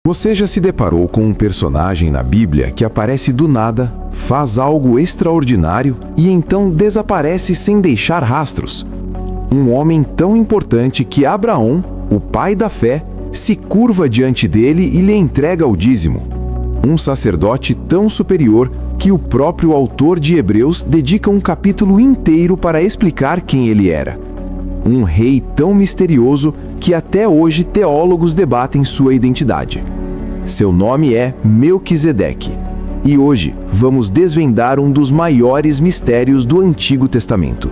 Você já se deparou com um personagem na Bíblia que aparece do nada, faz algo extraordinário e então desaparece sem deixar rastros? Um homem tão importante que Abraão, o pai da fé, se curva diante dele e lhe entrega o dízimo. Um sacerdote tão superior que o próprio autor de Hebreus dedica um capítulo inteiro para explicar quem ele era. Um rei tão misterioso que até hoje teólogos debatem sua identidade. Seu nome é Melquisedeque. E hoje vamos desvendar um dos maiores mistérios do Antigo Testamento.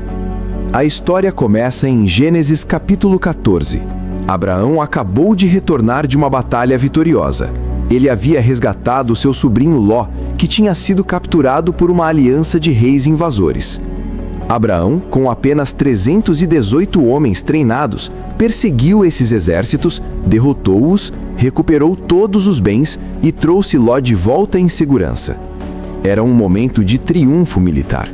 A história começa em Gênesis capítulo 14. Abraão acabou de retornar de uma batalha vitoriosa. Ele havia resgatado seu sobrinho Ló, que tinha sido capturado por uma aliança de reis invasores. Abraão, com apenas 318 homens treinados, perseguiu esses exércitos, derrotou-os, recuperou todos os bens e trouxe Ló de volta em segurança. Era um momento de triunfo militar.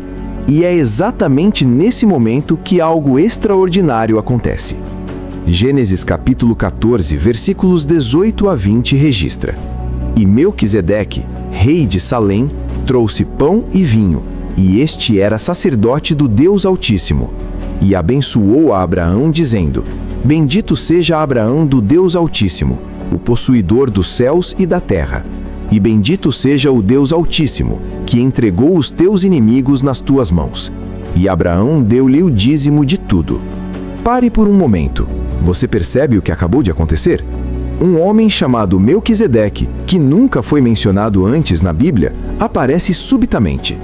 E é exatamente nesse momento que algo extraordinário acontece. Gênesis capítulo 14, versículos 18 a 20 registra: E Melquisedeque, rei de Salém, trouxe pão e vinho, e este era sacerdote do Deus Altíssimo. E abençoou a Abraão, dizendo: Bendito seja Abraão do Deus Altíssimo, o possuidor dos céus e da terra. E bendito seja o Deus Altíssimo, que entregou os teus inimigos nas tuas mãos. E Abraão deu-lhe o dízimo de tudo. Pare por um momento. Você percebe o que acabou de acontecer? Um homem chamado Melquisedeque, que nunca foi mencionado antes na Bíblia, aparece subitamente.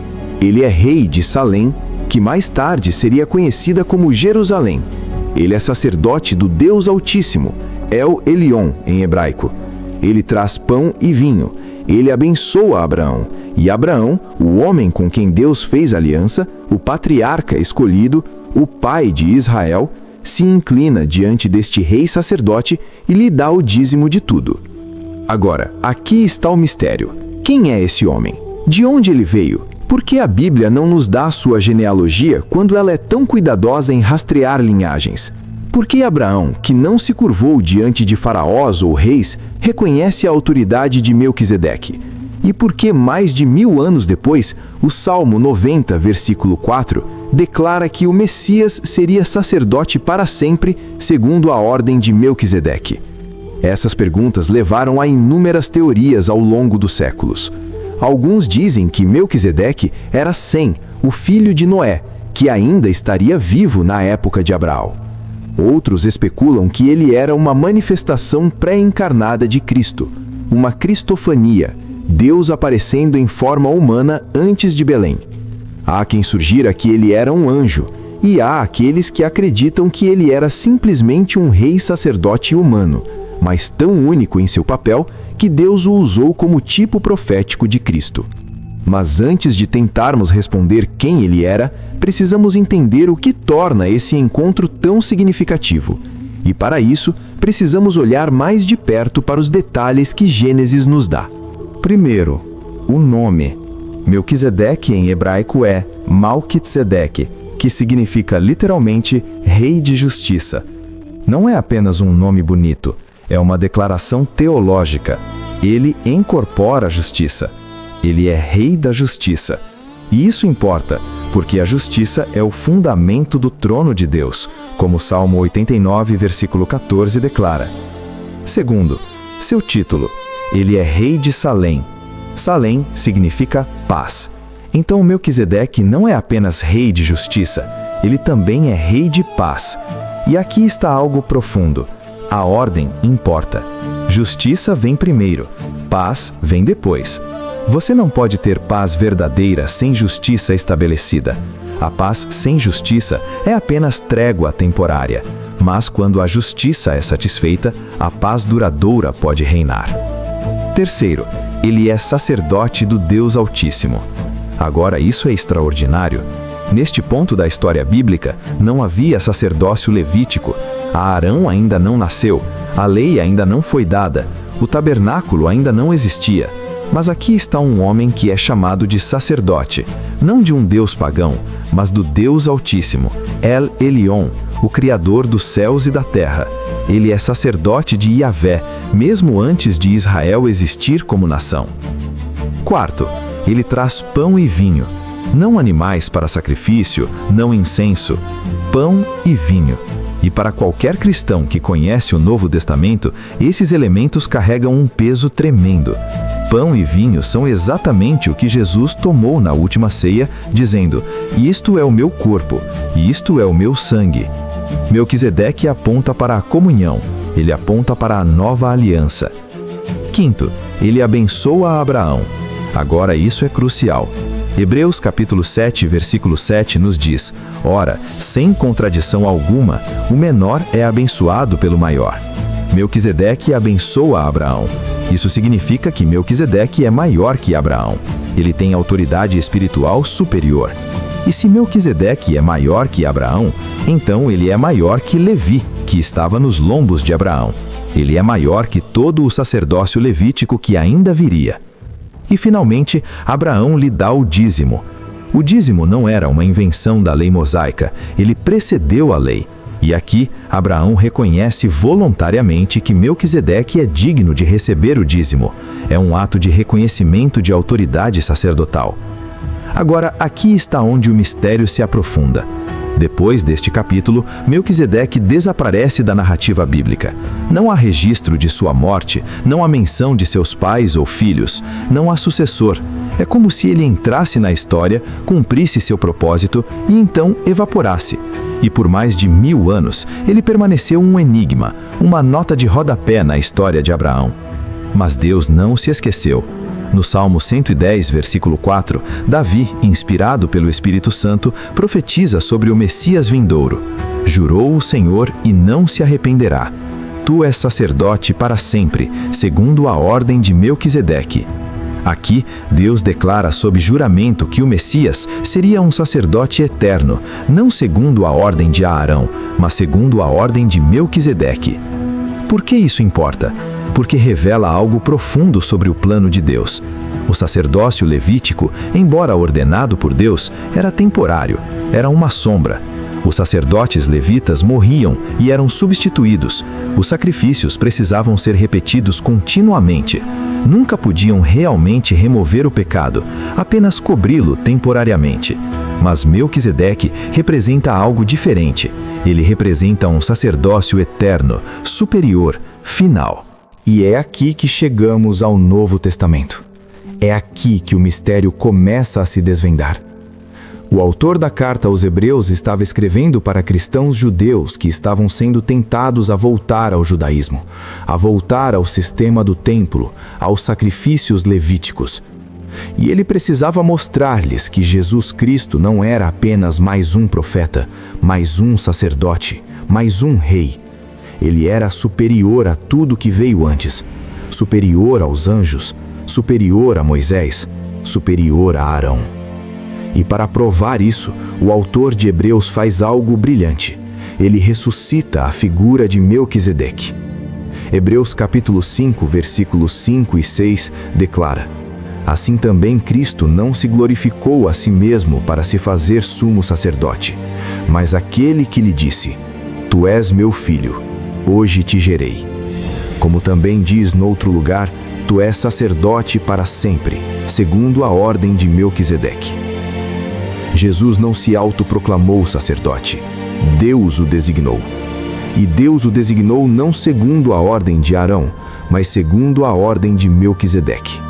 Ele é rei de Salém, que mais tarde seria conhecida como Jerusalém. Ele é sacerdote do Deus Altíssimo, El Elyon em hebraico. Ele traz pão e vinho. Ele abençoa Abraão. E Abraão, o homem com quem Deus fez aliança, o patriarca escolhido, o pai de Israel, se inclina diante deste rei sacerdote e lhe dá o dízimo de tudo. Agora, aqui está o mistério. Quem é esse homem? De onde ele veio? Por que a Bíblia não nos dá a sua genealogia quando ela é tão cuidadosa em rastrear linhagens? Por que Abraão, que não se curvou diante de faraós ou reis, reconhece a autoridade de Melquisedeque? E por que mais de 1000 anos depois, o Salmo 90, versículo 4, declara que o Messias seria sacerdote para sempre, segundo a ordem de Melquisedeque? Essas perguntas levaram a inúmeras teorias ao longo dos séculos. Alguns dizem que Melquisedeque era Sem, o filho de Noé, que ainda estaria vivo na época de Abraão. Outros especulam que ele era uma manifestação pré-encarnada de Cristo, uma cristofania, Deus aparecendo em forma humana antes de Belém. Há quem sugira que ele era um anjo, e há aqueles que acreditam que ele era simplesmente um rei sacerdote humano, mas tão único em seu papel que Deus o usou como tipo profético de Cristo. Mas antes de tentarmos responder quem ele era, precisamos entender o que torna esse encontro tão significativo. E para isso, precisamos olhar mais de perto para os detalhes que Gênesis nos dá. Primeiro, o nome. Melquisedeque em hebraico é Malkitsedeque, que significa literalmente Rei de Justiça. Não é apenas um nome bonito, é uma declaração teológica. Ele incorpora a justiça. Ele é Rei da Justiça. E isso importa, porque a justiça é o fundamento do trono de Deus, como o Salmo 89, versículo 14 declara. Segundo, seu título. Ele é Rei de Salém. Salém significa paz. Então Melquisedeque não é apenas Rei de Justiça, ele também é Rei de Paz. E aqui está algo profundo. A ordem importa. Justiça vem primeiro, paz vem depois. Você não pode ter paz verdadeira sem justiça estabelecida. A paz sem justiça é apenas trégua temporária, mas quando a justiça é satisfeita, a paz duradoura pode reinar. Terceiro, ele é sacerdote do Deus Altíssimo. Agora, isso é extraordinário. Neste ponto da história bíblica, não havia sacerdócio levítico. Arão ainda não nasceu, a lei ainda não foi dada, o tabernáculo ainda não existia. Mas aqui está um homem que é chamado de sacerdote, não de um deus pagão, mas do Deus Altíssimo, El Elyon, o Criador dos céus e da terra. Ele é sacerdote de Yahvé, mesmo antes de Israel existir como nação. Quarto, ele traz pão e vinho. Não animais para sacrifício, não incenso, pão e vinho. E para qualquer cristão que conhece o Novo Testamento, esses elementos carregam um peso tremendo. Pão e vinho são exatamente o que Jesus tomou na última ceia, dizendo: "Isto é o meu corpo, e isto é o meu sangue." Melquisedeque aponta para a comunhão, ele aponta para a nova aliança. Quinto, ele abençoa Abraão. Agora isso é crucial. Hebreus capítulo 7, versículo 7 nos diz: "Ora, sem contradição alguma, o menor é abençoado pelo maior." Melquisedeque abençoa Abraão. Isso significa que Melquisedeque é maior que Abraão. Ele tem autoridade espiritual superior. E se Melquisedeque é maior que Abraão, então ele é maior que Levi, que estava nos lombos de Abraão. Ele é maior que todo o sacerdócio levítico que ainda viria. E finalmente, Abraão lhe dá o dízimo. O dízimo não era uma invenção da lei mosaica, ele precedeu a lei. E aqui, Abraão reconhece voluntariamente que Melquisedeque é digno de receber o dízimo. É um ato de reconhecimento de autoridade sacerdotal. Agora, aqui está onde o mistério se aprofunda. Depois deste capítulo, Melquisedeque desaparece da narrativa bíblica. Não há registro de sua morte, não há menção de seus pais ou filhos, não há sucessor. É como se ele entrasse na história, cumprisse seu propósito e então evaporasse. E por mais de 1000 anos, ele permaneceu um enigma, uma nota de rodapé na história de Abraão. Mas Deus não se esqueceu. No Salmo 110, versículo 4, Davi, inspirado pelo Espírito Santo, profetiza sobre o Messias vindouro. Jurou o Senhor e não se arrependerá. Tu és sacerdote para sempre, segundo a ordem de Melquisedeque. Aqui, Deus declara sob juramento que o Messias seria um sacerdote eterno, não segundo a ordem de Arão, mas segundo a ordem de Melquisedeque. Por que isso importa? Porque revela algo profundo sobre o plano de Deus. O sacerdócio levítico, embora ordenado por Deus, era temporário, era uma sombra. Os sacerdotes levitas morriam e eram substituídos. Os sacrifícios precisavam ser repetidos continuamente. Nunca podiam realmente remover o pecado, apenas cobri-lo temporariamente. Mas Melquisedeque representa algo diferente. Ele representa um sacerdócio eterno, superior, final. E é aqui que chegamos ao Novo Testamento. É aqui que o mistério começa a se desvendar. O autor da carta aos Hebreus estava escrevendo para cristãos judeus que estavam sendo tentados a voltar ao judaísmo, a voltar ao sistema do templo, aos sacrifícios levíticos. E ele precisava mostrar-lhes que Jesus Cristo não era apenas mais um profeta, mais um sacerdote, mais um rei. Ele era superior a tudo que veio antes, superior aos anjos, superior a Moisés, superior a Arão. E para provar isso, o autor de Hebreus faz algo brilhante. Ele ressuscita a figura de Melquisedeque. Hebreus capítulo 5, versículos 5 e 6 declara: "Assim também Cristo não se glorificou a si mesmo para se fazer sumo sacerdote, mas aquele que lhe disse: Tu és meu filho, hoje te gerei. Como também diz noutro lugar, tu és sacerdote para sempre, segundo a ordem de Melquisedeque." Jesus não se autoproclamou sacerdote. Deus o designou. E Deus o designou não segundo a ordem de Arão, mas segundo a ordem de Melquisedeque.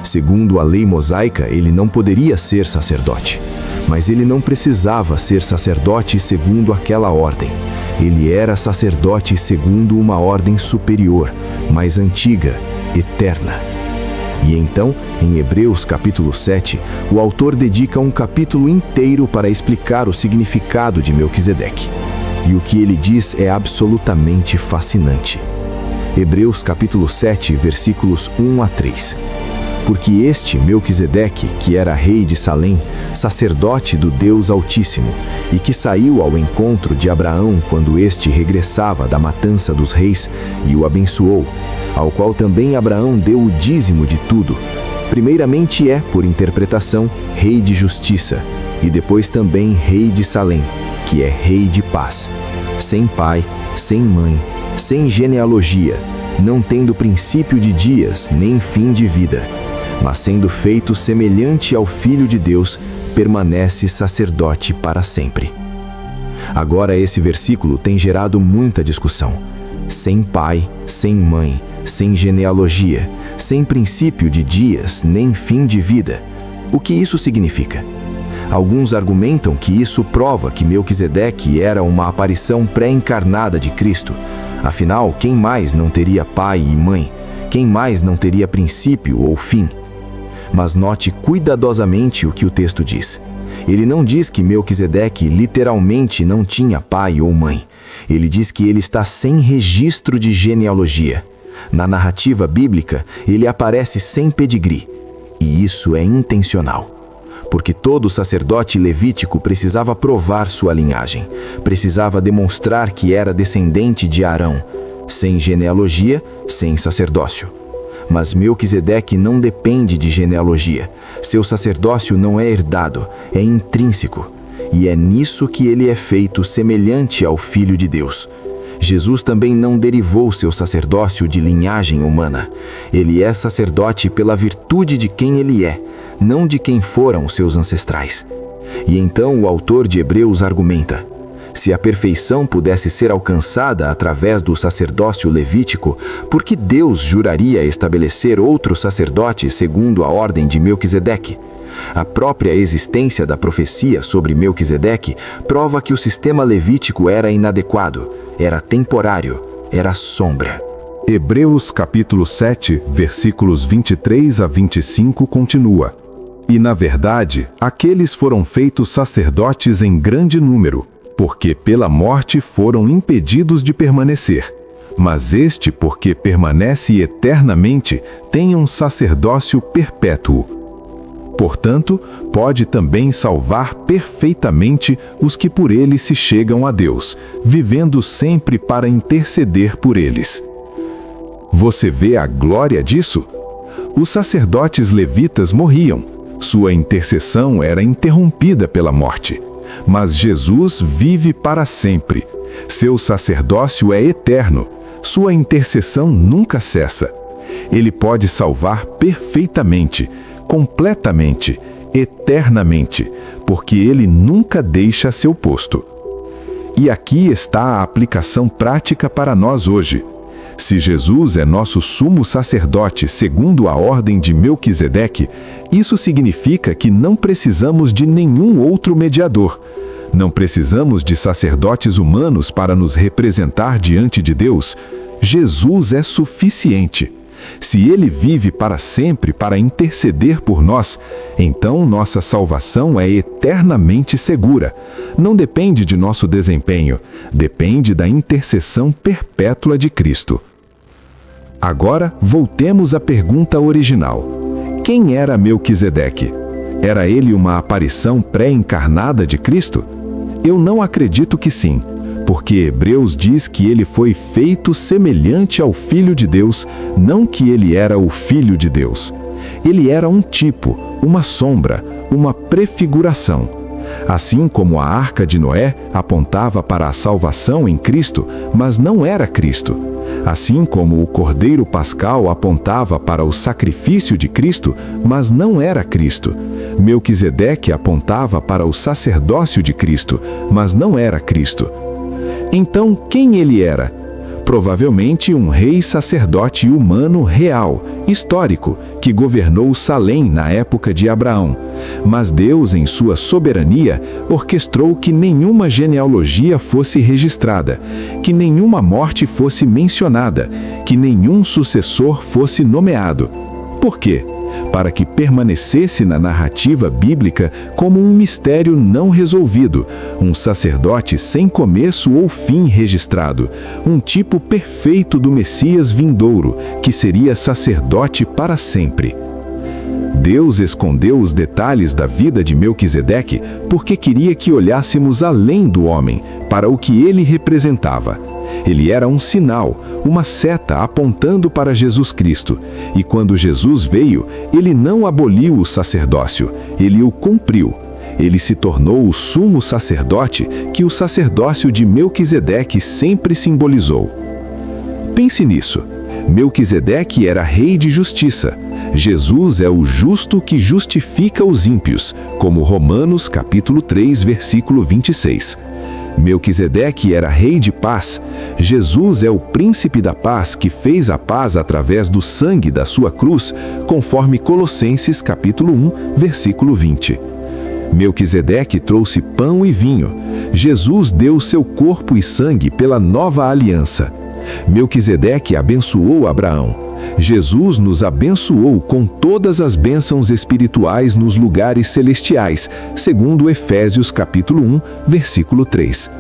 Segundo a lei mosaica, ele não poderia ser sacerdote. Mas ele não precisava ser sacerdote segundo aquela ordem. Ele era sacerdote segundo uma ordem superior, mais antiga, eterna. E então, em Hebreus capítulo 7, o autor dedica um capítulo inteiro para explicar o significado de Melquisedeque. E o que ele diz é absolutamente fascinante. Hebreus capítulo 7, versículos 1 a 3. Porque este Melquisedeque, que era rei de Salém, sacerdote do Deus Altíssimo, e que saiu ao encontro de Abraão quando este regressava da matança dos reis, e o abençoou, ao qual também Abraão deu o dízimo de tudo, primeiramente é, por interpretação, rei de justiça, e depois também rei de Salém, que é rei de paz. sem pai, sem mãe, sem genealogia, não tendo princípio de dias, nem fim de vida, mas sendo feito semelhante ao Filho de Deus, permanece sacerdote para sempre. Agora esse versículo tem gerado muita discussão. Sem pai, sem mãe, sem genealogia, sem princípio de dias, nem fim de vida. O que isso significa? Alguns argumentam que isso prova que Melquisedeque era uma aparição pré-encarnada de Cristo. Afinal, quem mais não teria pai e mãe? Quem mais não teria princípio ou fim? Mas note cuidadosamente o que o texto diz. Ele não diz que Melquisedeque literalmente não tinha pai ou mãe. Ele diz que ele está sem registro de genealogia. Na narrativa bíblica, ele aparece sem pedigree. E isso é intencional. Porque todo sacerdote levítico precisava provar sua linhagem. Precisava demonstrar que era descendente de Arão. Sem genealogia, sem sacerdócio. Mas Melquisedeque não depende de genealogia. Seu sacerdócio não é herdado, é intrínseco. E é nisso que ele é feito semelhante ao Filho de Deus. Jesus também não derivou seu sacerdócio de linhagem humana. Ele é sacerdote pela virtude de quem ele é, não de quem foram seus ancestrais. E então o autor de Hebreus argumenta: se a perfeição pudesse ser alcançada através do sacerdócio levítico, por que Deus juraria estabelecer outro sacerdote segundo a ordem de Melquisedeque? A própria existência da profecia sobre Melquisedeque prova que o sistema levítico era inadequado, era temporário, era sombra. Hebreus capítulo 7, versículos 23 a 25 continua: E na verdade, aqueles foram feitos sacerdotes em grande número, porque pela morte foram impedidos de permanecer. Mas este, porque permanece eternamente, tem um sacerdócio perpétuo. Portanto, pode também salvar perfeitamente os que por ele se chegam a Deus, vivendo sempre para interceder por eles. Você vê a glória disso? Os sacerdotes levitas morriam. Sua intercessão era interrompida pela morte. Mas Jesus vive para sempre. Seu sacerdócio é eterno. Sua intercessão nunca cessa. Ele pode salvar perfeitamente, completamente, eternamente, porque ele nunca deixa seu posto. E aqui está a aplicação prática para nós hoje. Se Jesus é nosso sumo sacerdote segundo a ordem de Melquisedeque, isso significa que não precisamos de nenhum outro mediador. Não precisamos de sacerdotes humanos para nos representar diante de Deus. Jesus é suficiente. Se ele vive para sempre para interceder por nós, então nossa salvação é eternamente segura. Não depende de nosso desempenho, depende da intercessão perpétua de Cristo. Agora, voltemos à pergunta original. Quem era Melquisedeque? Era ele uma aparição pré-encarnada de Cristo? Eu não acredito que sim. Porque Hebreus diz que ele foi feito semelhante ao Filho de Deus, não que ele era o Filho de Deus. Ele era um tipo, uma sombra, uma prefiguração. Assim como a arca de Noé apontava para a salvação em Cristo, mas não era Cristo. Assim como o Cordeiro Pascal apontava para o sacrifício de Cristo, mas não era Cristo. Melquisedeque apontava para o sacerdócio de Cristo, mas não era Cristo. Então, quem ele era? Provavelmente um rei sacerdote humano real, histórico, que governou Salém na época de Abraão. Mas Deus, em sua soberania, orquestrou que nenhuma genealogia fosse registrada, que nenhuma morte fosse mencionada, que nenhum sucessor fosse nomeado. Por quê? Para que permanecesse na narrativa bíblica como um mistério não resolvido, um sacerdote sem começo ou fim registrado, um tipo perfeito do Messias vindouro, que seria sacerdote para sempre. Deus escondeu os detalhes da vida de Melquisedeque porque queria que olhássemos além do homem, para o que ele representava. Ele era um sinal, uma seta apontando para Jesus Cristo. E quando Jesus veio, ele não aboliu o sacerdócio, ele o cumpriu. Ele se tornou o sumo sacerdote que o sacerdócio de Melquisedeque sempre simbolizou. Pense nisso. Melquisedeque era rei de justiça. Jesus é o justo que justifica os ímpios, como Romanos capítulo 3, versículo 26. Melquisedeque era rei de paz. Jesus é o príncipe da paz que fez a paz através do sangue da sua cruz, conforme Colossenses capítulo 1, versículo 20. Melquisedeque trouxe pão e vinho. Jesus deu seu corpo e sangue pela nova aliança. Melquisedeque abençoou Abraão. Jesus nos abençoou com todas as bênçãos espirituais nos lugares celestiais, segundo Efésios capítulo 1, versículo 3.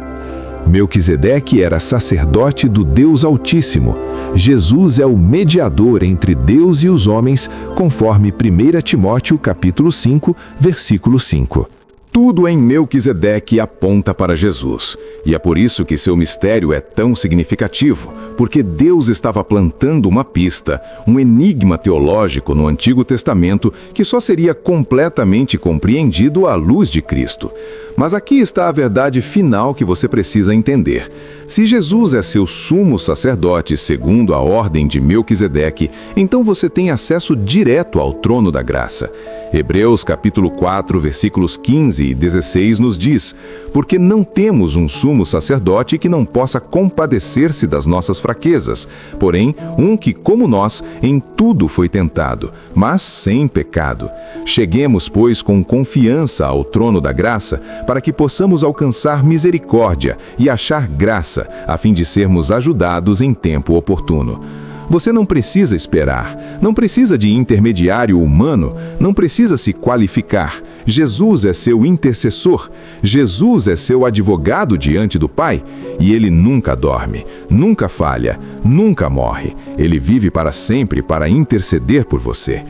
Melquisedeque era sacerdote do Deus Altíssimo. Jesus é o mediador entre Deus e os homens, conforme 1 Timóteo capítulo 5, versículo 5. Tudo em Melquisedeque aponta para Jesus, e é por isso que seu mistério é tão significativo, porque Deus estava plantando uma pista, um enigma teológico no Antigo Testamento que só seria completamente compreendido à luz de Cristo. Mas aqui está a verdade final que você precisa entender. Se Jesus é seu sumo sacerdote segundo a ordem de Melquisedeque, então você tem acesso direto ao trono da graça. Hebreus capítulo 4, versículos 15 e 16 nos diz: porque não temos um sumo sacerdote que não possa compadecer-se das nossas fraquezas, porém um que, como nós, em tudo foi tentado, mas sem pecado. Cheguemos, pois, com confiança ao trono da graça, para que possamos alcançar misericórdia e achar graça, a fim de sermos ajudados em tempo oportuno. Você não precisa esperar, não precisa de intermediário humano, não precisa se qualificar. Jesus é seu intercessor, Jesus é seu advogado diante do Pai, e Ele nunca dorme, nunca falha, nunca morre. Ele vive para sempre para interceder por você.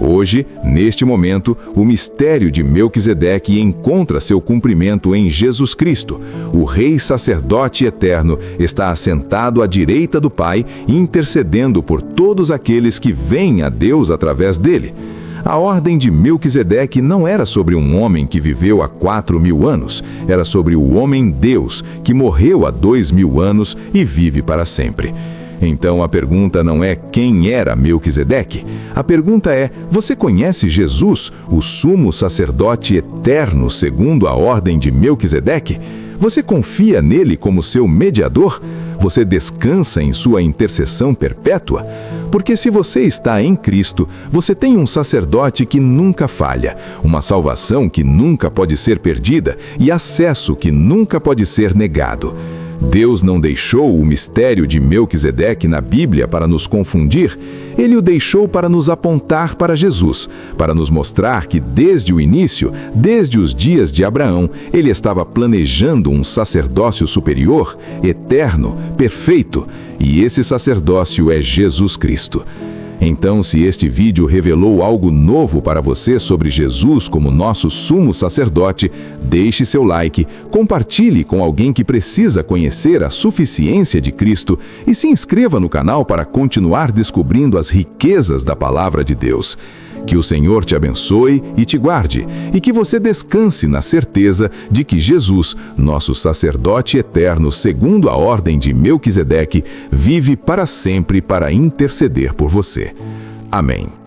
Hoje, neste momento, o mistério de Melquisedeque encontra seu cumprimento em Jesus Cristo. O Rei Sacerdote Eterno está assentado à direita do Pai, intercedendo por todos aqueles que vêm a Deus através dele. A ordem de Melquisedeque não era sobre um homem que viveu há 4.000 anos, era sobre o homem-Deus, que morreu há 2.000 anos e vive para sempre. Então a pergunta não é quem era Melquisedeque. A pergunta é: você conhece Jesus, o sumo sacerdote eterno segundo a ordem de Melquisedeque? Você confia nele como seu mediador? Você descansa em sua intercessão perpétua? Porque se você está em Cristo, você tem um sacerdote que nunca falha, uma salvação que nunca pode ser perdida e acesso que nunca pode ser negado. Deus não deixou o mistério de Melquisedeque na Bíblia para nos confundir. Ele o deixou para nos apontar para Jesus, para nos mostrar que desde o início, desde os dias de Abraão, ele estava planejando um sacerdócio superior, eterno, perfeito, e esse sacerdócio é Jesus Cristo. Então, se este vídeo revelou algo novo para você sobre Jesus como nosso sumo sacerdote, deixe seu like, compartilhe com alguém que precisa conhecer a suficiência de Cristo e se inscreva no canal para continuar descobrindo as riquezas da Palavra de Deus. Que o Senhor te abençoe e te guarde, e que você descanse na certeza de que Jesus, nosso sacerdote eterno segundo a ordem de Melquisedeque, vive para sempre para interceder por você. Amém.